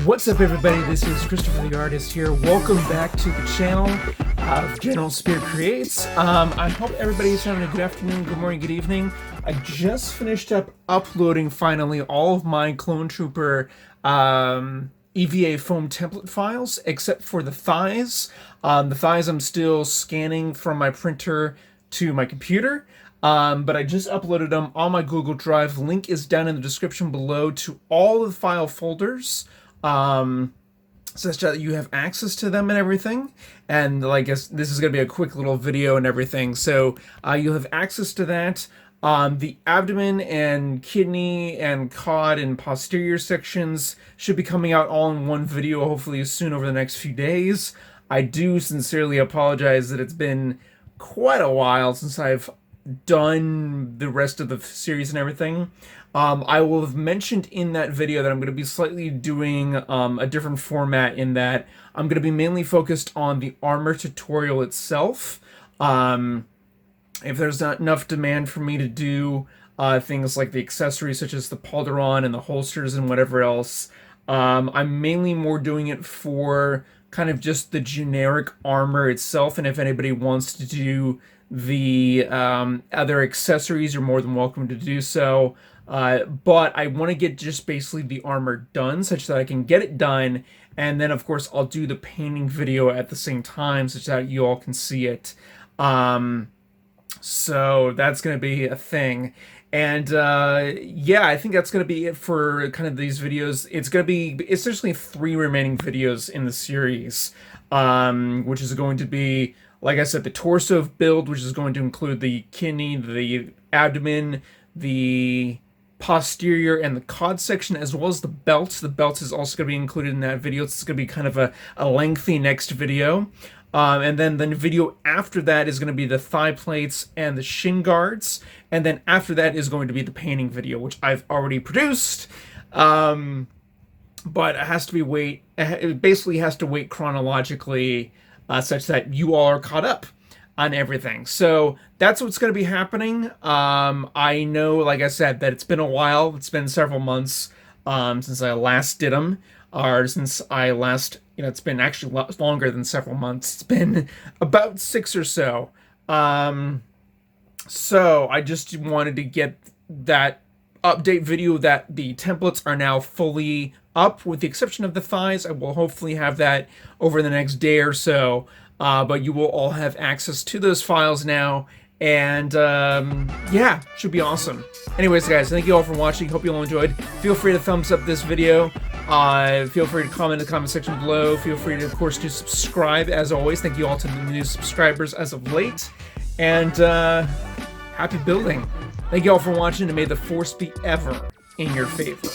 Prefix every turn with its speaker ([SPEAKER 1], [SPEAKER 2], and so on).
[SPEAKER 1] What's up, everybody? This is Christopher the Artist here. Welcome back to the channel of General Spirit Creates. I hope everybody's having a good afternoon, good morning, good evening. I just finished up uploading finally all of my Clone Trooper EVA foam template files, except for the thighs. The thighs I'm still scanning from my printer to my computer. But I just uploaded them on my Google Drive. Link is down in the description below to all the file folders, so that you have access to them and everything. And like, this is going to be a quick little video and everything. So you'll have access to that. The abdomen and kidney and cod and posterior sections should be coming out all in one video, hopefully soon over the next few days. I do sincerely apologize that it's been quite a while since I've done the rest of the series and everything. I will have mentioned in that video that I'm going to be slightly doing a different format, in that I'm going to be mainly focused on the armor tutorial itself. If there's not enough demand for me to do things like the accessories such as the pauldron and the holsters and whatever else, I'm mainly more doing it for kind of just the generic armor itself. And if anybody wants to do the other accessories, you're more than welcome to do so. But I want to get just basically the armor done, such that I can get it done, and then of course I'll do the painting video at the same time, such that you all can see it. So that's going to be a thing. And yeah, I think that's going to be it for kind of these videos. It's going to be essentially 3 remaining videos in the series, which is going to be, like I said, the torso build, which is going to include the kidney, the abdomen, the posterior, and the cod section, as well as the belt. The belt is also going to be included in that video. It's going to be kind of a lengthy next video. And then the video after that is going to be the thigh plates and the shin guards. And then after that is going to be the painting video, which I've already produced. But it has to be it basically has to wait chronologically, such that you all are caught up on everything. So that's what's going to be happening. I know, like I said, that it's been a while. It's been several months since I last did them, or since I last, it's been actually longer than several months. It's been about 6 or so. So I just wanted to get that update video that the templates are now fully up, with the exception of the thighs. I will hopefully have that over the next day or so, but you will all have access to those files now, and yeah, should be awesome. Anyways, guys, thank you all for watching. Hope you all enjoyed. Feel free to thumbs up this video. Feel free to comment in the comment section below. Feel free to, of course, to subscribe, as always. Thank you all to the new subscribers as of late, and happy building. Thank you all for watching, and may the force be ever in your favor.